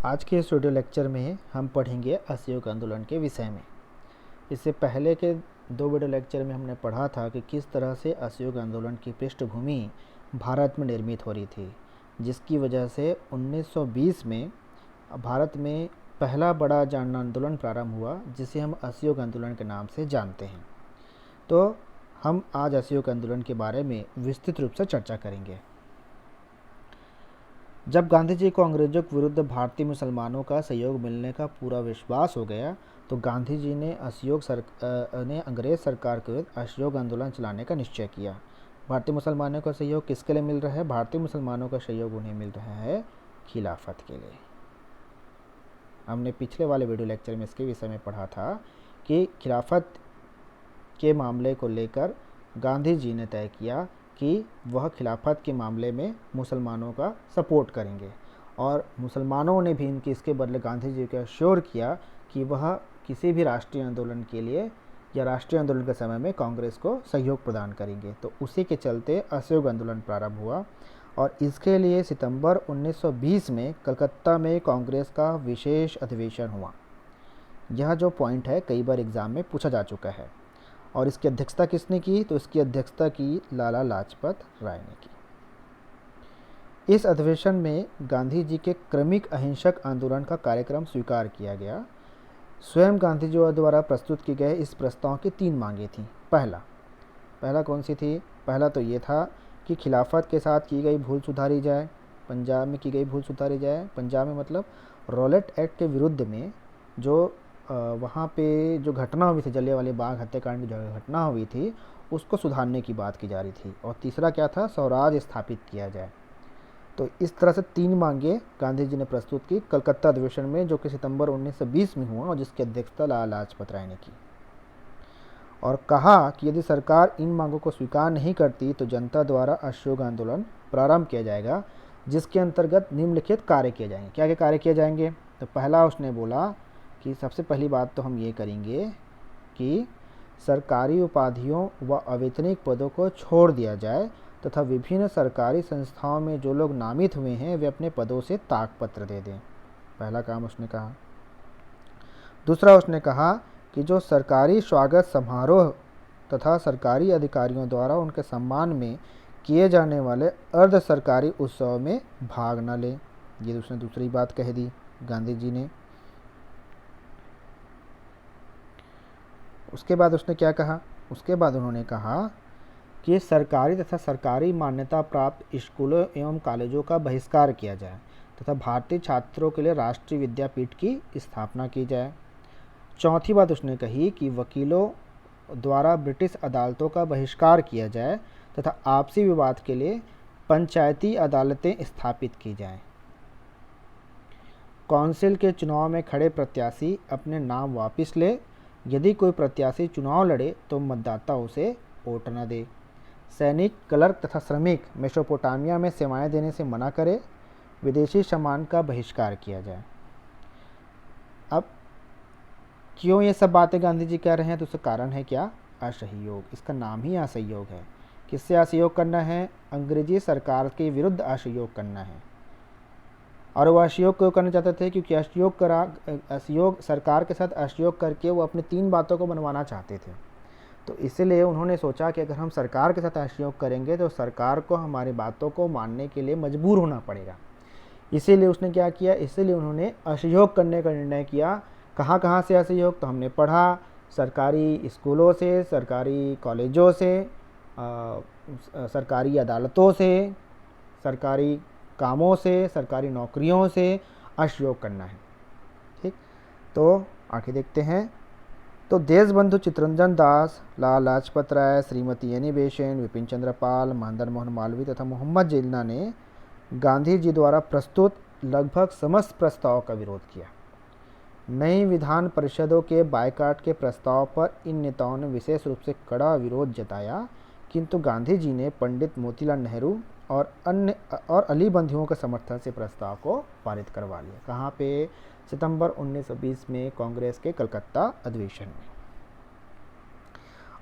आज के इस वीडियो लेक्चर में हम पढ़ेंगे असहयोग आंदोलन के विषय में। इससे पहले के दो वीडियो लेक्चर में हमने पढ़ा था कि किस तरह से असहयोग आंदोलन की पृष्ठभूमि भारत में निर्मित हो रही थी, जिसकी वजह से 1920 में भारत में पहला बड़ा जन आंदोलन प्रारंभ हुआ, जिसे हम असहयोग आंदोलन के नाम से जानते हैं। तो हम आज असहयोग आंदोलन के बारे में विस्तृत रूप से चर्चा करेंगे। जब गांधी जी को अंग्रेजों के विरुद्ध भारतीय मुसलमानों का सहयोग मिलने का पूरा विश्वास हो गया, तो गांधी जी ने अंग्रेज सरकार के विरुद्ध असहयोग आंदोलन चलाने का निश्चय किया। भारतीय मुसलमानों का सहयोग किसके लिए मिल रहा है? भारतीय मुसलमानों का सहयोग उन्हें मिल रहा है खिलाफत के लिए। हमने पिछले वाले वीडियो लेक्चर में इसके विषय में पढ़ा था कि खिलाफत के मामले को लेकर गांधी जी ने तय किया कि वह खिलाफत के मामले में मुसलमानों का सपोर्ट करेंगे, और मुसलमानों ने भी इसके बदले गांधी जी को श्योर किया कि वह किसी भी राष्ट्रीय आंदोलन के लिए या राष्ट्रीय आंदोलन के समय में कांग्रेस को सहयोग प्रदान करेंगे। तो उसी के चलते असहयोग आंदोलन प्रारंभ हुआ, और इसके लिए सितंबर 1920 में कलकत्ता में कांग्रेस का विशेष अधिवेशन हुआ। यह जो पॉइंट है कई बार एग्जाम में पूछा जा चुका है। और इसकी अध्यक्षता किसने की? तो इसकी अध्यक्षता की लाला लाजपत राय ने की। इस अधिवेशन में गांधी जी के क्रमिक अहिंसक आंदोलन का कार्यक्रम स्वीकार किया गया। स्वयं गांधी जी द्वारा प्रस्तुत की गए इस प्रस्ताव की 3 मांगें थीं। पहला कौन सी थी? पहला तो ये था कि खिलाफत के साथ की गई भूल सुधारी जाए, पंजाब में की गई भूल सुधारी जाए। पंजाब में मतलब रॉलेट एक्ट के विरुद्ध में जो वहाँ पे जो घटना हुई थी, जलियांवाला बाग हत्याकांड की जो घटना हुई थी, उसको सुधारने की बात की जा रही थी। और तीसरा क्या था? स्वराज स्थापित किया जाए। तो इस तरह से 3 मांगे गांधी जी ने प्रस्तुत की कलकत्ता अधिवेशन में, जो कि सितंबर 1920 में हुआ, और जिसकी अध्यक्षता लाला लाजपत राय ने की। और कहा कि यदि सरकार इन मांगों को स्वीकार नहीं करती तो जनता द्वारा असहयोग आंदोलन प्रारंभ किया जाएगा, जिसके अंतर्गत निम्नलिखित कार्य किए जाएंगे। क्या क्या कार्य किए जाएंगे? तो पहला उसने बोला कि सबसे पहली बात तो हम ये करेंगे कि सरकारी उपाधियों व अवैतनिक पदों को छोड़ दिया जाए, तथा विभिन्न सरकारी संस्थाओं में जो लोग नामित हुए हैं वे अपने पदों से त्यागपत्र दे दें। पहला काम उसने कहा। दूसरा उसने कहा कि जो सरकारी स्वागत समारोह तथा सरकारी अधिकारियों द्वारा उनके सम्मान में किए जाने वाले अर्ध सरकारी उत्सव में भाग न लें। ये उसने दूसरी बात कह दी गांधी जी ने। उसके बाद उसने क्या कहा? उसके बाद उन्होंने कहा कि सरकारी तथा सरकारी मान्यता प्राप्त स्कूलों एवं कॉलेजों का बहिष्कार किया जाए, तथा भारतीय छात्रों के लिए राष्ट्रीय विद्यापीठ की स्थापना की जाए। चौथी बात उसने कही कि वकीलों द्वारा ब्रिटिश अदालतों का बहिष्कार किया जाए, तथा आपसी विवाद के लिए पंचायती अदालतें स्थापित की जाएं। काउंसिल के चुनाव में खड़े प्रत्याशी अपने नाम वापस ले। यदि कोई प्रत्याशी चुनाव लड़े तो मतदाता उसे वोट न दे। सैनिक, क्लर्क तथा श्रमिक मेसोपोटामिया में सेवाएं देने से मना करे। विदेशी सामान का बहिष्कार किया जाए। अब क्यों ये सब बातें गांधी जी कह रहे हैं? तो उसका कारण है क्या? असहयोग। इसका नाम ही असहयोग है। किससे असहयोग करना है? अंग्रेजी सरकार के विरुद्ध असहयोग करना है। और वो असहयोग क्यों करना चाहते थे? क्योंकि असहयोग सरकार के साथ असहयोग करके वो अपनी 3 बातों को बनवाना चाहते थे। तो इसीलिए उन्होंने सोचा कि अगर हम सरकार के साथ असहयोग करेंगे तो सरकार को हमारी बातों को मानने के लिए मजबूर होना पड़ेगा। इसीलिए उसने क्या किया? इसीलिए उन्होंने असहयोग करने का निर्णय किया। कहाँ से असहयोग? तो हमने पढ़ा सरकारी स्कूलों से, सरकारी कॉलेजों से, सरकारी अदालतों से, सरकारी कामों से, सरकारी नौकरियों से असहयोग करना है। ठीक, तो आगे देखते हैं। तो देशबंधु चित्तरंजन दास, लाला लाजपत राय, श्रीमती एनी बेसेंट, विपिन चंद्र पाल, मदन मोहन मालवीय तथा मोहम्मद जिन्ना ने गांधी जी द्वारा प्रस्तुत लगभग समस्त प्रस्ताव का विरोध किया। नई विधान परिषदों के बायकॉट के प्रस्ताव पर इन नेताओं ने विशेष रूप से कड़ा विरोध जताया, किंतु गांधी जी ने पंडित मोतीलाल नेहरू और अली बंधुओं के समर्थन से प्रस्ताव को पारित करवा लिया। कहाँ पे? सितंबर 1920 में कांग्रेस के कलकत्ता अधिवेशन में।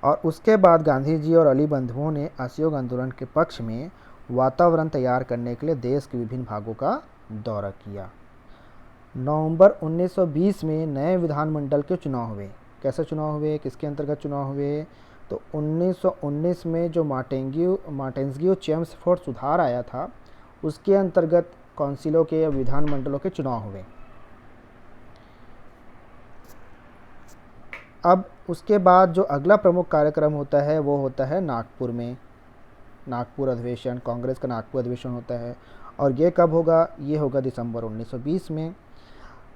और उसके बाद गांधी जी और अली बंधुओं ने असहयोग आंदोलन के पक्ष में वातावरण तैयार करने के लिए देश के विभिन्न भागों का दौरा किया। नवंबर 1920 में नए विधानमंडल के चुनाव हुए। कैसे चुनाव हुए, किसके अंतर्गत चुनाव हुए? तो 1919 में जो मार्टेन्स्ग्यू चेम्सफोर्ड सुधार आया था, उसके अंतर्गत काउंसिलों के या विधानमंडलों के चुनाव हुए। अब उसके बाद जो अगला प्रमुख कार्यक्रम होता है वो होता है नागपुर में, नागपुर अधिवेशन, कांग्रेस का नागपुर अधिवेशन होता है। और ये कब होगा? ये होगा दिसंबर 1920 में।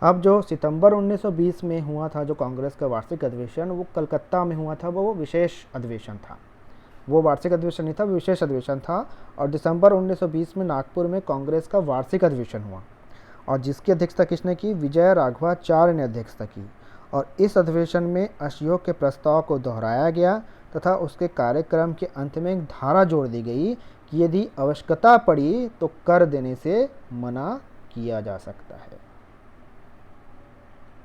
अब जो सितंबर 1920 में हुआ था जो कांग्रेस का वार्षिक अधिवेशन, वो कलकत्ता में हुआ था, वो विशेष अधिवेशन था। वो वार्षिक अधिवेशन नहीं था, विशेष अधिवेशन था। और दिसंबर 1920 में नागपुर में कांग्रेस का वार्षिक अधिवेशन हुआ, और जिसकी अध्यक्षता किसने की? विजय राघवाचार्य ने अध्यक्षता की। और इस अधिवेशन में असहयोग के प्रस्ताव को दोहराया गया तथा उसके कार्यक्रम के अंत में एक धारा जोड़ दी गई कि यदि आवश्यकता पड़ी तो कर देने से मना किया जा सकता है।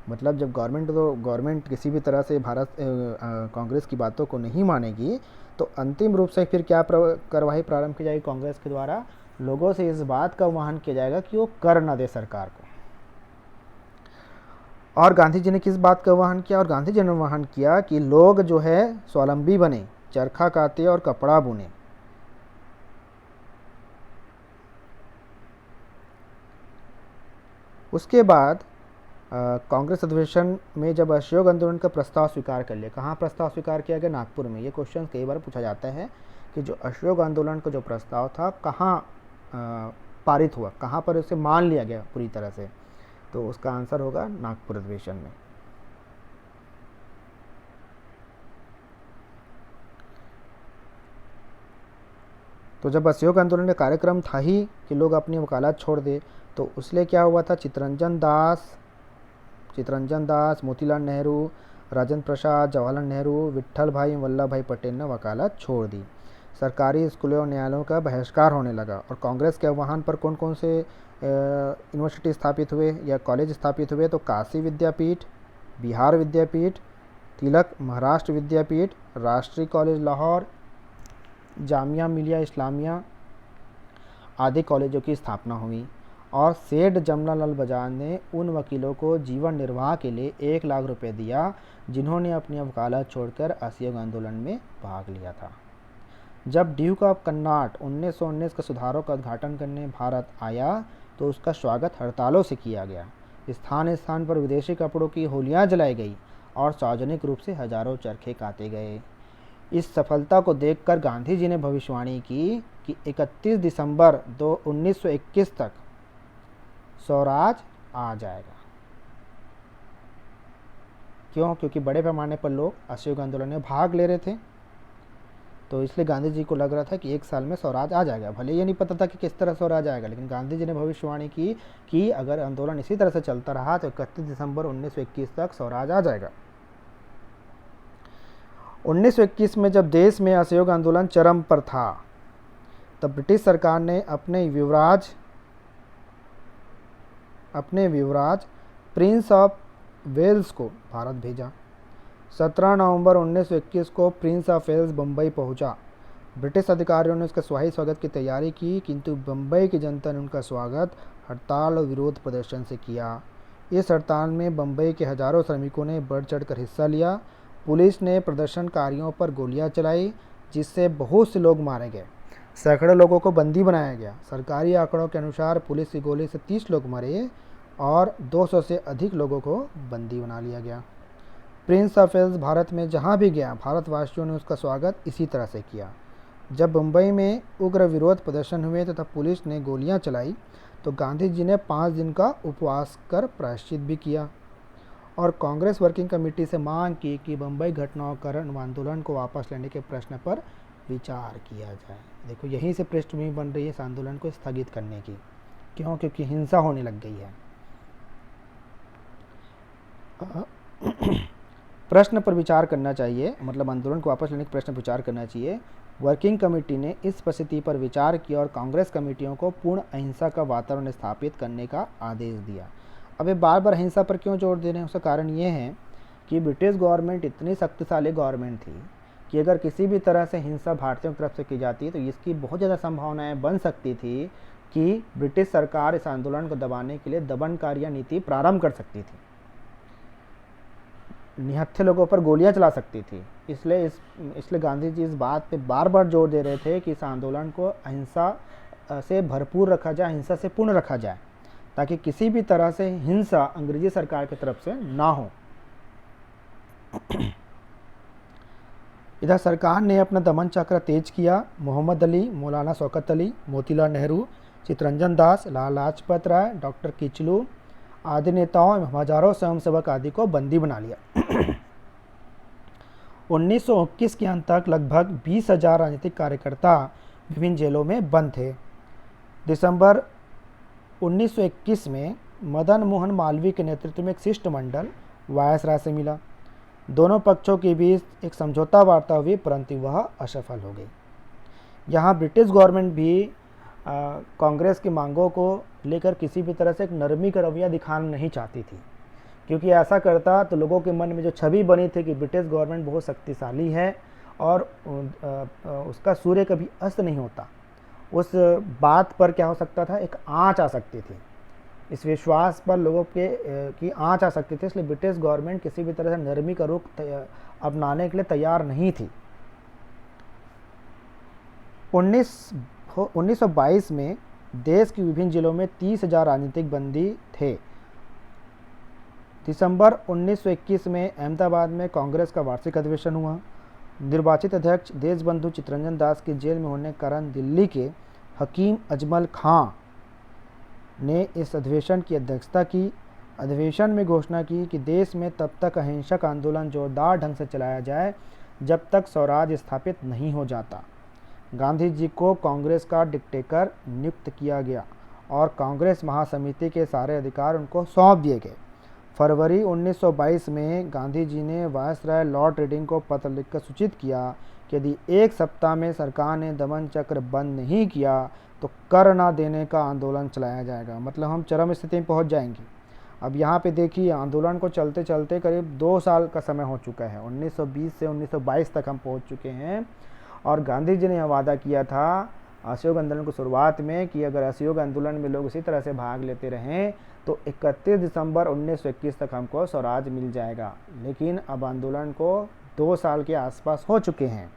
मतलब जब गवर्नमेंट किसी भी तरह से कांग्रेस की बातों को नहीं मानेगी, तो अंतिम रूप से फिर क्या कार्रवाई प्रारंभ की जाएगी कांग्रेस के द्वारा? लोगों से इस बात का आह्वान किया जाएगा कि वो कर न दे सरकार को। और गांधी जी ने किस बात का आह्वान किया? और गांधी जी ने आह्वान किया कि लोग जो है स्वावलंबी बने, चरखा काते और कपड़ा बुने। उसके बाद कांग्रेस अधिवेशन में जब असहयोग आंदोलन का प्रस्ताव स्वीकार कर लिया, कहाँ प्रस्ताव स्वीकार किया गया? नागपुर में। ये क्वेश्चन कई बार पूछा जाता है कि जो असहयोग आंदोलन का जो प्रस्ताव था कहाँ पारित हुआ, कहाँ पर उसे मान लिया गया पूरी तरह से? तो उसका आंसर होगा नागपुर अधिवेशन में। तो जब असहयोग आंदोलन का कार्यक्रम था ही कि लोग अपनी वकालत छोड़ दे, तो उसलिए क्या हुआ था? चित्तरंजन दास, मोतीलाल नेहरू, राजेंद्र प्रसाद, जवाहरलाल नेहरू, विट्ठल भाई वल्लभ भाई पटेल ने वकालत छोड़ दी। सरकारी स्कूलों और न्यायालयों का बहिष्कार होने लगा। और कांग्रेस के आह्वान पर कौन कौन से यूनिवर्सिटी स्थापित हुए या कॉलेज स्थापित हुए? तो काशी विद्यापीठ, बिहार विद्यापीठ, तिलक महाराष्ट्र विद्यापीठ, राष्ट्रीय कॉलेज लाहौर, जामिया मिलिया इस्लामिया आदि कॉलेजों की स्थापना हुई। और सेठ जमनालाल बजाज ने उन वकीलों को जीवन निर्वाह के लिए 1 लाख रुपए दिया जिन्होंने अपनी वकालत छोड़कर असहयोग आंदोलन में भाग लिया था। जब ड्यूक ऑफ कन्नाट 1919 का सुधारों का उद्घाटन करने भारत आया, तो उसका स्वागत हड़तालों से किया गया। स्थान स्थान पर विदेशी कपड़ों की होलियां जलाई गई और सार्वजनिक रूप से हजारों चरखे काते गए। इस सफलता को देखकर गांधी जी ने भविष्यवाणी की कि 31 दिसंबर 1921 तक स्वराज आ जाएगा। क्यों? क्योंकि बड़े पैमाने पर लोग असहयोग आंदोलन में भाग ले रहे थे, तो इसलिए गांधी जी को लग रहा था कि 1 साल में स्वराज आ जाएगा। भले ये नहीं पता था कि किस तरह स्वराज आएगा, लेकिन गांधी जी ने भविष्यवाणी की कि अगर आंदोलन इसी तरह से चलता रहा तो 31 दिसंबर 1921 तक स्वराज आ जाएगा। 1921 में जब देश में असहयोग आंदोलन चरम पर था, तब ब्रिटिश सरकार ने अपने युवराज प्रिंस ऑफ वेल्स को भारत भेजा। 17 नवंबर 1921 को प्रिंस ऑफ वेल्स बम्बई पहुंचा। ब्रिटिश अधिकारियों ने उसके शाही स्वागत की तैयारी की, किंतु बम्बई की जनता ने उनका स्वागत हड़ताल और विरोध प्रदर्शन से किया। इस हड़ताल में बम्बई के हजारों श्रमिकों ने बढ़ चढ़कर हिस्सा लिया। पुलिस ने प्रदर्शनकारियों पर गोलियां चलाई, जिससे बहुत से लोग मारे गए। सैकड़ों लोगों को बंदी बनाया गया। सरकारी आंकड़ों के अनुसार पुलिस की गोली से 30 लोग मरे और 200 से अधिक लोगों को बंदी बना लिया गया। प्रिंस ऑफ वेल्स भारत में जहां भी गया, भारतवासियों ने उसका स्वागत इसी तरह से किया। जब बम्बई में उग्र विरोध प्रदर्शन हुए तथा पुलिस ने गोलियां चलाई, तो गांधी जी ने 5 दिन का उपवास कर प्रायश्चित भी किया और कांग्रेस वर्किंग कमेटी से मांग की कि बम्बई घटनाओं कारण आंदोलन को वापस लेने के प्रश्न पर विचार किया जाए। देखो, यहीं से पृष्ठभूमि बन रही है इस आंदोलन को स्थगित करने की। क्यों? क्योंकि हिंसा होने लग गई है। प्रश्न पर विचार करना चाहिए, मतलब आंदोलन को वापस लेने के प्रश्न पर विचार करना चाहिए। वर्किंग कमेटी ने इस परिस्थिति पर विचार किया और कांग्रेस कमेटियों को पूर्ण अहिंसा का वातावरण स्थापित करने का आदेश दिया। अब ये बार बार अहिंसा पर क्यों जोर दे रहे हैं? उसका कारण ये है कि ब्रिटिश गवर्नमेंट इतनी शक्तिशाली गवर्नमेंट थी कि अगर किसी भी तरह से हिंसा भारतीयों की तरफ से की जाती तो इसकी बहुत ज़्यादा संभावनाएं बन सकती थी कि ब्रिटिश सरकार इस आंदोलन को दबाने के लिए दमनकारी नीति प्रारंभ कर सकती थी, निहत्थे लोगों पर गोलियां चला सकती थी। इसलिए गांधी जी इस बात पे बार बार जोर दे रहे थे कि इस आंदोलन को अहिंसा से भरपूर रखा जाए, अहिंसा से पूर्ण रखा जाए, ताकि किसी भी तरह से हिंसा अंग्रेजी सरकार की तरफ से ना हो। इधर सरकार ने अपना दमन चक्र तेज किया। मोहम्मद अली, मौलाना शौकत अली, मोतीलाल नेहरू, चित्तरंजन दास, लाला लाजपत राय, डॉक्टर किचलू आदि नेताओं एवं हजारों स्वयंसेवक आदि को बंदी बना लिया। 1921 के अंत तक लगभग 20,000 राजनीतिक कार्यकर्ता विभिन्न जेलों में बंद थे। दिसंबर 1921 में मदन मोहन मालवीय के नेतृत्व में एक शिष्टमंडल वायसराय से मिला। दोनों पक्षों के बीच एक समझौता वार्ता हुई, परंतु वह असफल हो गई। यहाँ ब्रिटिश गवर्नमेंट भी कांग्रेस की मांगों को लेकर किसी भी तरह से एक नरमी का रवैया दिखाना नहीं चाहती थी, क्योंकि ऐसा करता तो लोगों के मन में जो छवि बनी थी कि ब्रिटिश गवर्नमेंट बहुत शक्तिशाली है और उसका सूर्य कभी अस्त नहीं होता, उस बात पर क्या हो सकता था, एक आँच आ सकती थी। इस विश्वास पर लोगों के की आँच आ सकती थी। इसलिए ब्रिटिश गवर्नमेंट किसी भी तरह से नरमी का रुख अपनाने के लिए तैयार नहीं थी। 1922 में देश की विभिन्न जिलों में 30,000 राजनीतिक बंदी थे। दिसंबर 1921 में अहमदाबाद में कांग्रेस का वार्षिक अधिवेशन हुआ। निर्वाचित अध्यक्ष देशबंधु चित्तरंजन दास के जेल में होने के कारण दिल्ली के हकीम अजमल खां ने इस अधिवेशन की अध्यक्षता की। अधिवेशन में घोषणा की कि देश में तब तक अहिंसक आंदोलन जोरदार ढंग से चलाया जाए जब तक स्वराज स्थापित नहीं हो जाता। गांधी जी को कांग्रेस का डिक्टेटर नियुक्त किया गया और कांग्रेस महासमिति के सारे अधिकार उनको सौंप दिए गए। फरवरी 1922 में गांधी जी ने वायसराय लॉर्ड रीडिंग को पत्र लिखकर सूचित किया कि यदि एक सप्ताह में सरकार ने दमन चक्र बंद नहीं किया तो कर न देने का आंदोलन चलाया जाएगा। मतलब हम चरम स्थिति में पहुंच जाएंगे। अब यहाँ पे देखिए, आंदोलन को चलते चलते करीब 2 साल का समय हो चुका है। 1920 से 1922 तक हम पहुँच चुके हैं और गांधी जी ने यह वादा किया था असहयोग आंदोलन की शुरुआत में कि अगर असहयोग आंदोलन में लोग इसी तरह से भाग लेते रहें तो 31 दिसंबर 1921 तक हमको स्वराज मिल जाएगा। लेकिन अब आंदोलन को 2 साल के आसपास हो चुके हैं।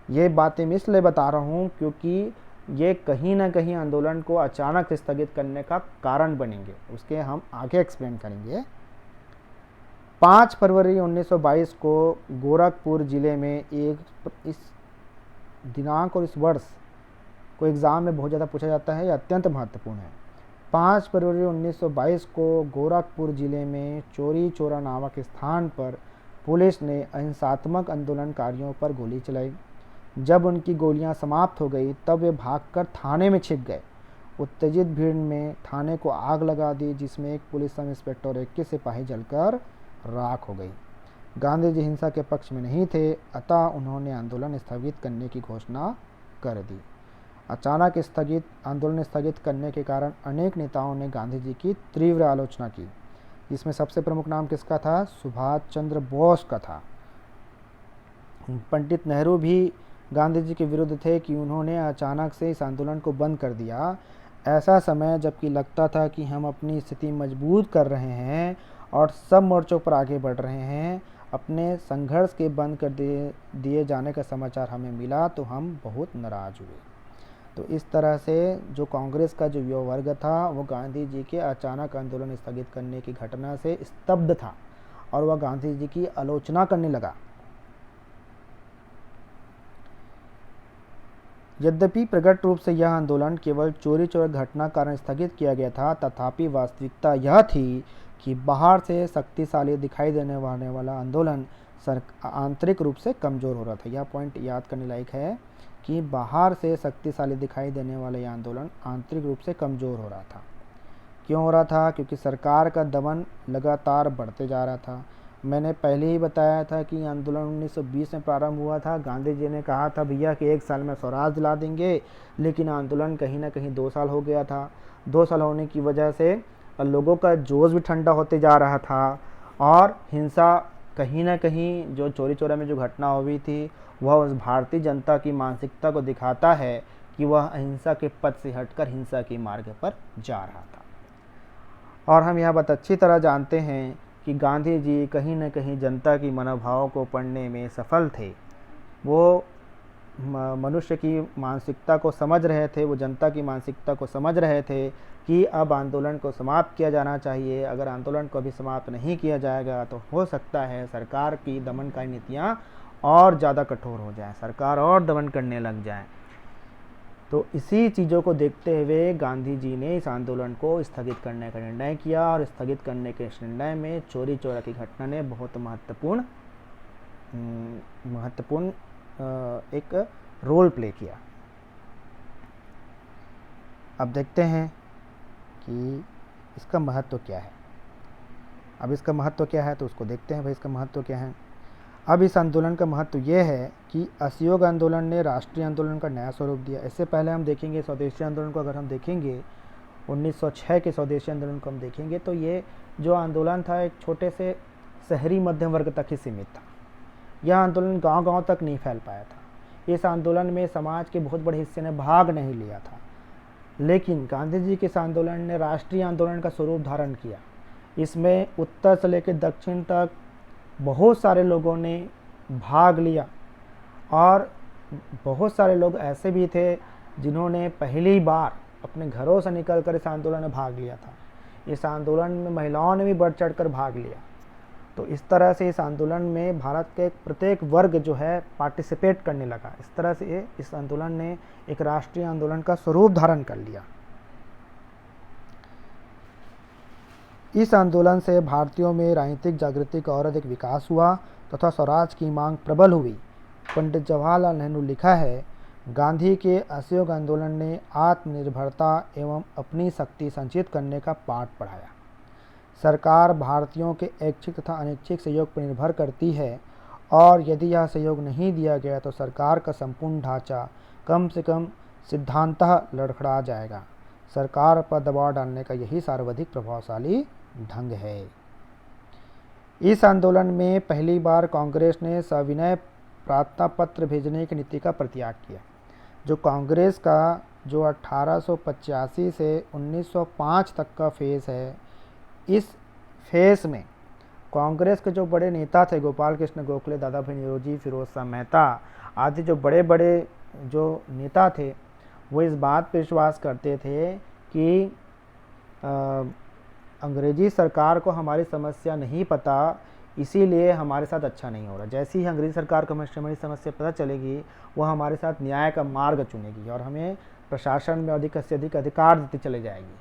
ये बातें मैं इसलिए बता रहा हूँ क्योंकि ये कहीं ना कहीं आंदोलन को अचानक स्थगित करने का कारण बनेंगे। उसके हम आगे एक्सप्लेन करेंगे। 5 फरवरी 1922 को गोरखपुर जिले में इस दिनांक और इस वर्ष को एग्ज़ाम में बहुत ज़्यादा पूछा जाता है, यह अत्यंत महत्वपूर्ण है। 5 फरवरी 1922 को गोरखपुर जिले में चोरी चौरा नामक स्थान पर पुलिस ने अहिंसात्मक आंदोलनकारियों पर गोली चलाई। जब उनकी गोलियां समाप्त हो गई तब वे भागकर थाने में छिप गए। उत्तेजित भीड़ में थाने को आग लगा दी, जिसमें एक पुलिस सब इंस्पेक्टर और 21 सिपाही जलकर राख हो गई। गांधी जी हिंसा के पक्ष में नहीं थे, अतः उन्होंने आंदोलन स्थगित करने की घोषणा कर दी। अचानक आंदोलन स्थगित करने के कारण अनेक नेताओं ने गांधी जी की तीव्र आलोचना की, जिसमें सबसे प्रमुख नाम किसका था? सुभाष चंद्र बोस का था। पंडित नेहरू भी गांधी जी के विरुद्ध थे कि उन्होंने अचानक से इस आंदोलन को बंद कर दिया। ऐसा समय जबकि लगता था कि हम अपनी स्थिति मजबूत कर रहे हैं और सब मोर्चों पर आगे बढ़ रहे हैं, अपने संघर्ष के बंद कर दिए जाने का समाचार हमें मिला तो हम बहुत नाराज हुए। तो इस तरह से जो कांग्रेस का जो युवा वर्ग था वो गांधी जी के अचानक आंदोलन स्थगित करने की घटना से स्तब्ध था और वह गांधी जी की आलोचना करने लगा। यद्यपि प्रकट रूप से यह आंदोलन केवल चोरी चोरी घटना कारण स्थगित किया गया था, तथापि वास्तविकता यह थी कि बाहर से शक्तिशाली दिखाई देने वाला आंदोलन आंतरिक रूप से कमज़ोर हो रहा था। यह पॉइंट याद करने लायक है कि बाहर से शक्तिशाली दिखाई देने वाला यह आंदोलन आंतरिक रूप से कमज़ोर हो रहा था। क्यों हो रहा था? क्योंकि सरकार का दमन लगातार बढ़ते जा रहा था। मैंने पहले ही बताया था कि आंदोलन 1920 में प्रारंभ हुआ था। गांधी जी ने कहा था भैया कि 1 साल में स्वराज दिला देंगे, लेकिन आंदोलन कहीं ना कहीं 2 साल हो गया था। 2 साल होने की वजह से लोगों का जोश भी ठंडा होते जा रहा था और हिंसा कहीं ना कहीं जो चोरी चोरा में जो घटना हुई थी वह उस भारतीय जनता की मानसिकता को दिखाता है कि वह अहिंसा के पथ से हटकर हिंसा के मार्ग पर जा रहा था। और हम यह बात अच्छी तरह जानते हैं कि गांधी जी कहीं न कहीं जनता की मनोभावों को पढ़ने में सफल थे। वो मनुष्य की मानसिकता को समझ रहे थे, वो जनता की मानसिकता को समझ रहे थे कि अब आंदोलन को समाप्त किया जाना चाहिए। अगर आंदोलन को अभी समाप्त नहीं किया जाएगा तो हो सकता है सरकार की दमनकारी नीतियाँ और ज़्यादा कठोर हो जाएं, सरकार और दमन करने लग जाए। तो इसी चीज़ों को देखते हुए गांधी जी ने इस आंदोलन को स्थगित करने का निर्णय किया, और स्थगित करने के इस निर्णय में चोरी चौरा की घटना ने बहुत महत्वपूर्ण एक रोल प्ले किया। अब देखते हैं कि इसका महत्व क्या है। अब इसका महत्व क्या है तो उसको देखते हैं भाई, इसका महत्व क्या है। अब इस आंदोलन का महत्व ये है कि असहयोग आंदोलन ने राष्ट्रीय आंदोलन का नया स्वरूप दिया। इससे पहले हम देखेंगे स्वदेशी आंदोलन को, अगर हम देखेंगे 1906 के स्वदेशी आंदोलन को हम देखेंगे तो ये जो आंदोलन था एक छोटे से शहरी मध्यम वर्ग तक ही सीमित था। यह आंदोलन गांव-गांव तक नहीं फैल पाया था। इस आंदोलन में समाज के बहुत बड़े हिस्से ने भाग नहीं लिया था। लेकिन गांधी जी के इस आंदोलन ने राष्ट्रीय आंदोलन का स्वरूप धारण किया। इसमें उत्तर से लेकर दक्षिण तक बहुत सारे लोगों ने भाग लिया, और बहुत सारे लोग ऐसे भी थे जिन्होंने पहली बार अपने घरों से निकलकर इस आंदोलन में भाग लिया था। इस आंदोलन में महिलाओं ने भी बढ़ चढ़कर भाग लिया। तो इस तरह से इस आंदोलन में भारत के प्रत्येक वर्ग जो है पार्टिसिपेट करने लगा। इस तरह से इस आंदोलन ने एक राष्ट्रीय आंदोलन का स्वरूप धारण कर लिया। इस आंदोलन से भारतीयों में राजनीतिक जागृति का और अधिक विकास हुआ तथा स्वराज की मांग प्रबल हुई। पंडित जवाहरलाल नेहरू लिखा है, गांधी के असहयोग आंदोलन ने आत्मनिर्भरता एवं अपनी शक्ति संचित करने का पाठ पढ़ाया। सरकार भारतीयों के ऐच्छिक तथा अनैच्छिक सहयोग पर निर्भर करती है, और यदि यह सहयोग नहीं दिया गया तो सरकार का संपूर्ण ढांचा कम से कम सिद्धांतः लड़खड़ा जाएगा। सरकार पर दबाव डालने का यही सर्वाधिक प्रभावशाली ढंग है। इस आंदोलन में पहली बार कांग्रेस ने सविनय प्रार्थना पत्र भेजने की नीति का परित्याग किया। जो कांग्रेस का जो 1885 से 1905 तक का फेज़ है, इस फेज़ में कांग्रेस के जो बड़े नेता थे, गोपाल कृष्ण गोखले, दादा भाई नौरोजी, फिरोज शाह मेहता आदि जो बड़े बड़े जो नेता थे, वो इस बात पर विश्वास करते थे कि अंग्रेजी सरकार को हमारी समस्या नहीं पता, इसीलिए हमारे साथ अच्छा नहीं हो रहा। जैसे ही अंग्रेजी सरकार को हमारी समस्या पता चलेगी, वह हमारे साथ न्याय का मार्ग चुनेगी और हमें प्रशासन में अधिक से अधिक अधिकार देती चली जाएगी।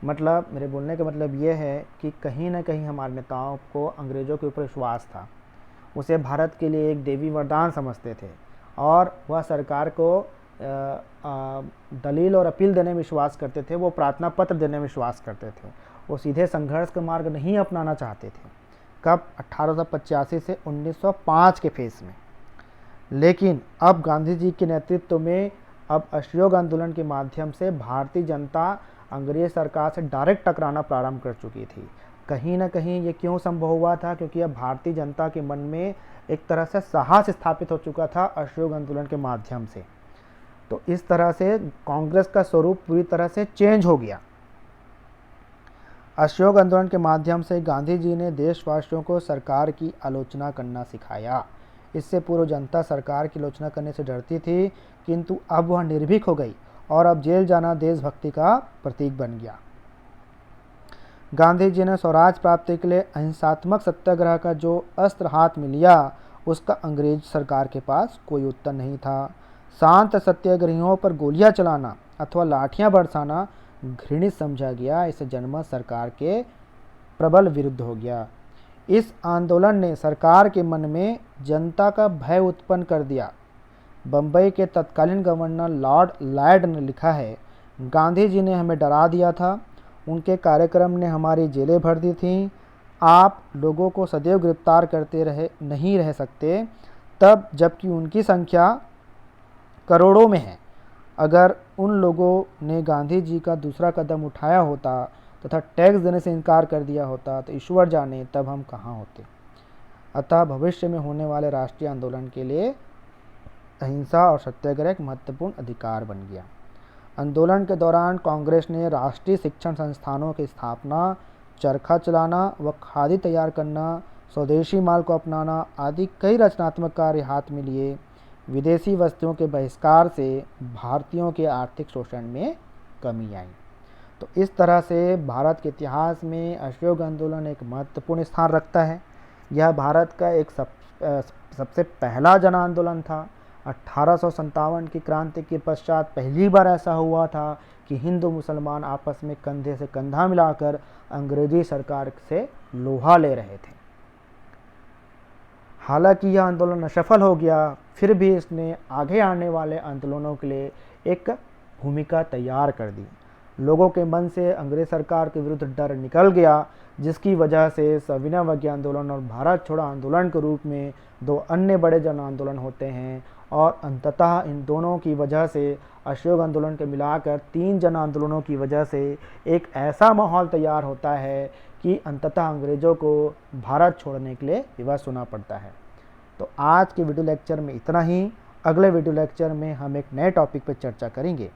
मतलब मेरे बोलने का मतलब ये है कि कहीं ना कहीं हमारे नेताओं को अंग्रेज़ों के ऊपर विश्वास था। उसे भारत के लिए एक देवी वरदान समझते थे, और वह सरकार को दलील और अपील देने में विश्वास करते थे, वो प्रार्थना पत्र देने में विश्वास करते थे। वो सीधे संघर्ष का मार्ग नहीं अपनाना चाहते थे। कब? 1885 से 1905 के फेस में। लेकिन अब गांधी जी के नेतृत्व में अब असहयोग आंदोलन के माध्यम से भारतीय जनता अंग्रेज सरकार से डायरेक्ट टकराना प्रारंभ कर चुकी थी। कहीं ना कहीं ये क्यों संभव हुआ था? क्योंकि अब भारतीय जनता के मन में एक तरह से साहस स्थापित हो चुका था असहयोग आंदोलन के माध्यम से। तो इस तरह से कांग्रेस का स्वरूप पूरी तरह से चेंज हो गया। असहयोग आंदोलन के माध्यम से गांधी जी ने देशवासियों को सरकार की आलोचना करना सिखाया। इससे पूर्व जनता सरकार की आलोचना करने से डरती थी, किंतु अब वह निर्भीक हो गई और अब जेल जाना देशभक्ति का प्रतीक बन गया। गांधी जी ने स्वराज प्राप्ति के लिए अहिंसात्मक सत्याग्रह का जो अस्त्र हाथ में लिया, उसका अंग्रेज सरकार के पास कोई उत्तर नहीं था। शांत सत्याग्रहियों पर गोलियां चलाना अथवा लाठियां बरसाना घृणित समझा गया। इससे जनमत सरकार के प्रबल विरुद्ध हो गया। इस आंदोलन ने सरकार के मन में जनता का भय उत्पन्न कर दिया। बम्बई के तत्कालीन गवर्नर लॉर्ड लायड ने लिखा है, गांधी जी ने हमें डरा दिया था, उनके कार्यक्रम ने हमारी जेलें भर दी थीं। आप लोगों को सदैव गिरफ्तार करते नहीं रह सकते, तब जबकि उनकी संख्या करोड़ों में है। अगर उन लोगों ने गांधी जी का दूसरा कदम उठाया होता तथा टैक्स देने से इनकार कर दिया होता तो ईश्वर जाने तब हम कहाँ होते। अतः भविष्य में होने वाले राष्ट्रीय आंदोलन के लिए अहिंसा और सत्याग्रह एक महत्वपूर्ण अधिकार बन गया। आंदोलन के दौरान कांग्रेस ने राष्ट्रीय शिक्षण संस्थानों की स्थापना, चरखा चलाना व खादी तैयार करना, स्वदेशी माल को अपनाना आदि कई रचनात्मक कार्य हाथ में लिए। विदेशी वस्तुओं के बहिष्कार से भारतीयों के आर्थिक शोषण में कमी आई। तो इस तरह से भारत के इतिहास में असहयोग आंदोलन एक महत्वपूर्ण स्थान रखता है। यह भारत का एक सबसे पहला जन आंदोलन था। 1857 की क्रांति के पश्चात पहली बार ऐसा हुआ था कि हिंदू मुसलमान आपस में कंधे से कंधा मिलाकर अंग्रेजी सरकार से लोहा ले रहे थे। हालांकि यह आंदोलन असफल हो गया, फिर भी इसने आगे आने वाले आंदोलनों के लिए एक भूमिका तैयार कर दी। लोगों के मन से अंग्रेज सरकार के विरुद्ध डर निकल गया, जिसकी वजह से सविनय अवज्ञा आंदोलन और भारत छोड़ो आंदोलन के रूप में दो अन्य बड़े जन आंदोलन होते हैं। और अंततः इन दोनों की वजह से असहयोग आंदोलन के मिलाकर 3 जन आंदोलनों की वजह से एक ऐसा माहौल तैयार होता है कि अंततः अंग्रेज़ों को भारत छोड़ने के लिए विवश होना पड़ता है। तो आज के वीडियो लेक्चर में इतना ही। अगले वीडियो लेक्चर में हम एक नए टॉपिक पर चर्चा करेंगे।